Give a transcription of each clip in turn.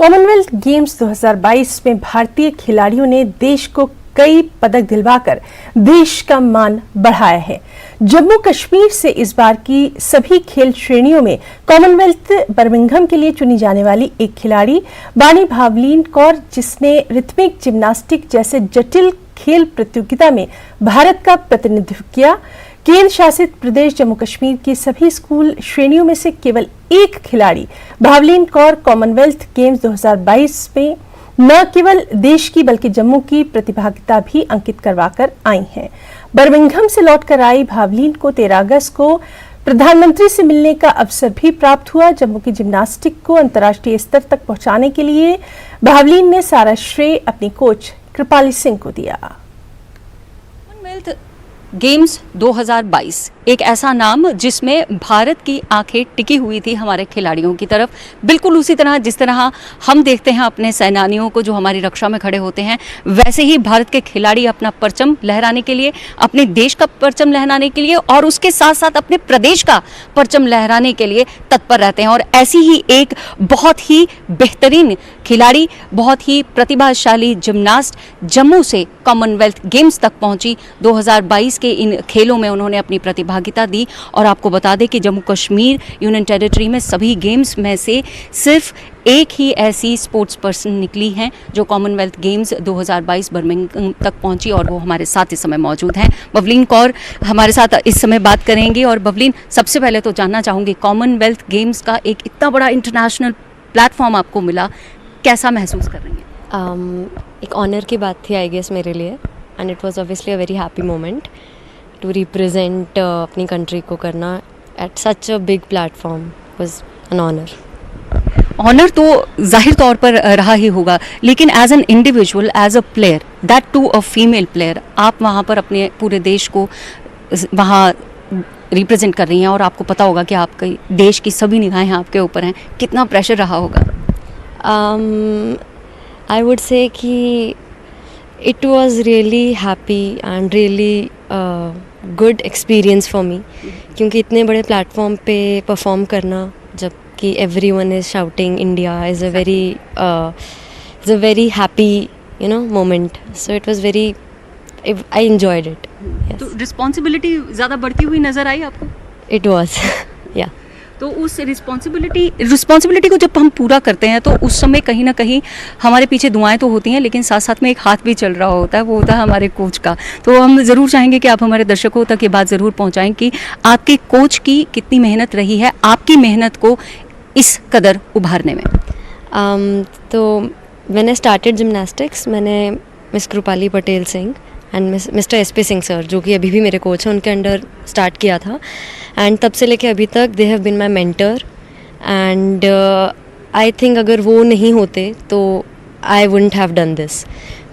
Commonwealth games 2022 में भारतीय खिलाड़ियों ने देश को कई पदक दिलवाकर देश का मान बढ़ाया है। जम्मू कश्मीर से इस बार की सभी खेल श्रेणियों में कॉमनवेल्थ बर्मिंघम के लिए चुनी जाने वाली एक खिलाड़ी बानी भावलीन कौर, जिसने रिथमिक जिम्नास्टिक जैसे जटिल खेल प्रतियोगिता में भारत का प्रतिनिधित्व किया। केंद्र शासित प्रदेश जम्मू कश्मीर की सभी स्कूल श्रेणियों में से केवल एक खिलाड़ी भावलीन कौर कॉमनवेल्थ गेम्स 2022 में न केवल देश की बल्कि जम्मू की प्रतिभागिता भी अंकित करवाकर आई हैं। बर्मिंघम से लौटकर आई भावलीन को 13 अगस्त को प्रधानमंत्री से मिलने का अवसर भी प्राप्त हुआ। जम्मू की जिम्नास्टिक को अंतर्राष्ट्रीय स्तर तक पहुंचाने के लिए भावलीन ने सारा श्रेय अपनी कोच कृपाली सिंह को दिया। कॉमनवेल्थ गेम्स 2022 एक ऐसा नाम जिसमें भारत की आंखें टिकी हुई थी हमारे खिलाड़ियों की तरफ, बिल्कुल उसी तरह जिस तरह हम देखते हैं अपने सेनानियों को जो हमारी रक्षा में खड़े होते हैं, वैसे ही भारत के खिलाड़ी अपना परचम लहराने के लिए, अपने देश का परचम लहराने के लिए और उसके साथ साथ अपने प्रदेश का परचम लहराने के लिए तत्पर रहते हैं। और ऐसी ही एक बहुत ही बेहतरीन खिलाड़ी, बहुत ही प्रतिभाशाली जिम्नास्ट जम्मू से कॉमनवेल्थ गेम्स तक पहुंची। 2022 के इन खेलों में उन्होंने अपनी प्रतिभागिता दी। और आपको बता दें कि जम्मू कश्मीर यूनियन टेरिटरी में सभी गेम्स में से सिर्फ एक ही ऐसी स्पोर्ट्स पर्सन निकली हैं जो कॉमनवेल्थ गेम्स 2022 बर्मिंघम तक पहुंची, और वो हमारे साथ इस समय मौजूद हैं। बवलीन कौर हमारे साथ इस समय बात करेंगी। और बवलीन, सबसे पहले तो जानना चाहूँगी, कॉमनवेल्थ गेम्स का एक इतना बड़ा इंटरनेशनल प्लेटफॉर्म आपको मिला, कैसा महसूस कर रही हैं? एक ऑनर की बात थी आई गेस मेरे लिए, and it was obviously a very happy moment to represent अपनी कंट्री को करना at such a big platform was an honour. Honour तो जाहिर तौर पर रहा ही होगा, लेकिन as an individual, as a player, that too a female player, आप वहाँ पर अपने पूरे देश को वहाँ रिप्रेजेंट कर रही हैं और आपको पता होगा कि आपके देश की सभी निगाहें आपके ऊपर हैं, कितना प्रेशर रहा होगा? आई वुड से कि it was really happy and really good experience for me, क्योंकि इतने बड़े प्लेटफॉर्म पे परफॉर्म करना, जबकि everyone is shouting India is a very happy moment, so it was very, I enjoyed it. Yes. तो responsibility ज़्यादा बढ़ती हुई नज़र आई आपको? It was yeah. तो उस रिस्पॉन्सिबिलिटी को जब हम पूरा करते हैं तो उस समय कहीं ना कहीं हमारे पीछे दुआएं तो होती हैं, लेकिन साथ साथ में एक हाथ भी चल रहा होता है, वो होता है हमारे कोच का। तो हम ज़रूर चाहेंगे कि आप हमारे दर्शकों तक ये बात ज़रूर पहुंचाएं कि आपके कोच की कितनी मेहनत रही है आपकी मेहनत को इस कदर उभारने में। तो व्हेन आई स्टार्टेड जिम्नास्टिक्स, मैंने miss Kripali Patel Singh and mister SP Singh sir, जो कि अभी भी मेरे कोच हैं, उनके अंडर स्टार्ट किया था। एंड तब से लेके अभी तक they have been my mentor, and I think अगर वो नहीं होते तो I wouldn't have done this.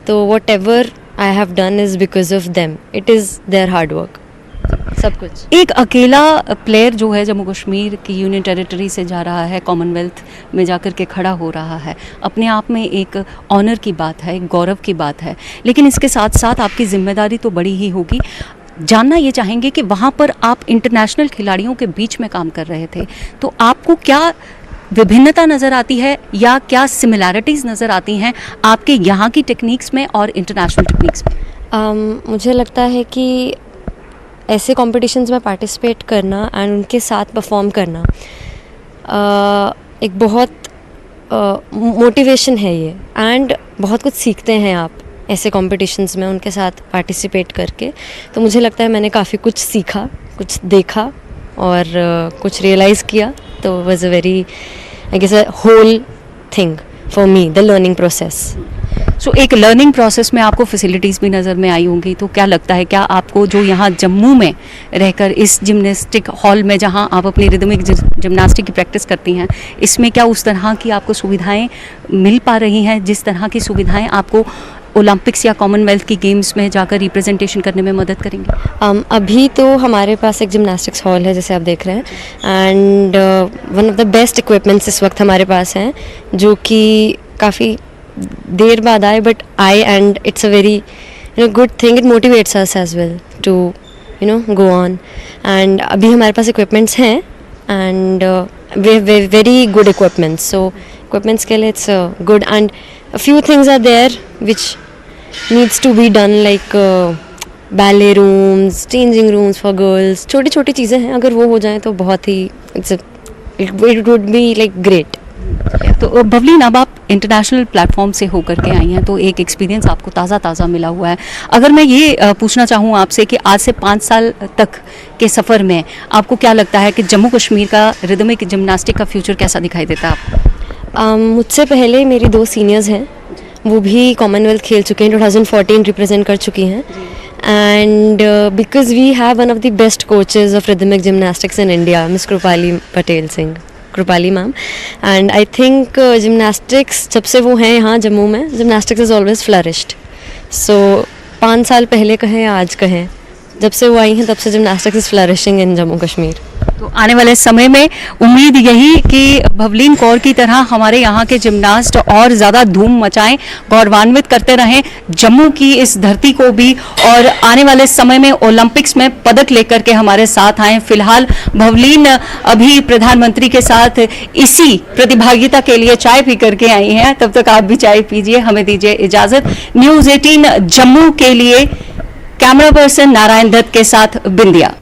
तो whatever I have done is because of them, it is their hard work, सब कुछ। एक अकेला प्लेयर जो है जम्मू कश्मीर की यूनियन टेरिटरी से जा रहा है, कॉमनवेल्थ में जाकर के खड़ा हो रहा है, अपने आप में एक ऑनर की बात है, एक गौरव की बात है, लेकिन इसके साथ साथ आपकी जिम्मेदारी तो बड़ी ही होगी। जानना ये चाहेंगे कि वहाँ पर आप इंटरनेशनल खिलाड़ियों के बीच में काम कर रहे थे, तो आपको क्या विभिन्नता नज़र आती है या क्या सिमिलैरिटीज़ नज़र आती हैं आपके यहाँ की टेक्निक्स में और इंटरनेशनल टेक्निक्स में? मुझे लगता है कि ऐसे कॉम्पिटिशन्स में पार्टिसिपेट करना एंड उनके साथ परफॉर्म करना एक बहुत मोटिवेशन है ये, एंड बहुत कुछ सीखते हैं आप ऐसे कॉम्पिटिशन्स में उनके साथ पार्टिसिपेट करके। तो मुझे लगता है मैंने काफ़ी कुछ सीखा, कुछ देखा और कुछ रियलाइज़ किया। तो was a very, I guess, a whole thing for me, the learning process. So एक लर्निंग प्रोसेस में आपको फैसिलिटीज़ भी नज़र में आई होंगी, तो क्या लगता है, क्या आपको जो यहाँ जम्मू में रहकर इस जिम्नास्टिक हॉल में जहाँ आप अपनी रिदमिक जिम्नास्टिक की प्रैक्टिस करती हैं, इसमें क्या उस तरह की आपको सुविधाएं मिल पा रही हैं जिस तरह की सुविधाएं आपको ओलंपिक्स या कॉमनवेल्थ की गेम्स में जाकर रिप्रेजेंटेशन करने में मदद करेंगी? अभी तो हमारे पास एक जिम्नास्टिक्स हॉल है जैसे आप देख रहे हैं, and one of the best equipments इस वक्त हमारे पास हैं, जो कि काफ़ी देर बाद आए, but I and it's a very good thing, it motivates us as well to go on. And अभी हमारे पास इक्विपमेंट्स हैं, and we have very good equipments, so equipments के लिए it's good and few things are there which needs to be done like ballet rooms, changing rooms for girls, छोटी छोटी चीज़ें हैं, अगर वो हो जाएं तो बहुत ही it would be like great. तो भवलीन, अब आप इंटरनेशनल प्लेटफॉर्म से होकर के आई हैं तो एक एक्सपीरियंस आपको ताज़ा मिला हुआ है। अगर मैं ये पूछना चाहूँ आपसे कि आज से 5 साल तक के सफ़र में आपको क्या लगता है कि जम्मू कश्मीर का रिदमिक जिम्नास्टिक का फ्यूचर कैसा दिखाई देता है आपको? मुझसे पहले मेरी 2 सीनियर्स हैं, वो भी कॉमनवेल्थ खेल चुके हैं, 2014 रिप्रेजेंट कर चुकी हैं। And because we have one of the best coaches of rhythmic gymnastics in India, miss Kripali Patel Singh, Kripali ma'am, and I think gymnastics जब से वो हैं यहाँ जम्मू में, gymnastics is always flourished. So 5 साल पहले कहें या आज कहें, जब से वो आई हैं तब से जिम्नास्टिक्स इज़ फ्लरिशिंग इन जम्मू कश्मीर। तो आने वाले समय में उम्मीद यही कि भवलीन कौर की तरह हमारे यहाँ के जिम्नास्ट और ज़्यादा धूम मचाएं, गौरवान्वित करते रहें जम्मू की इस धरती को भी, और आने वाले समय में ओलंपिक्स में पदक लेकर के हमारे साथ आएं। फिलहाल भवलीन अभी प्रधानमंत्री के साथ इसी प्रतिभागिता के लिए चाय पी करके आई हैं, तब तक आप भी चाय पीजिए, हमें दीजिए इजाज़त। न्यूज़ 18 जम्मू के लिए कैमरा पर्सन नारायण दत्त के साथ बिंदिया।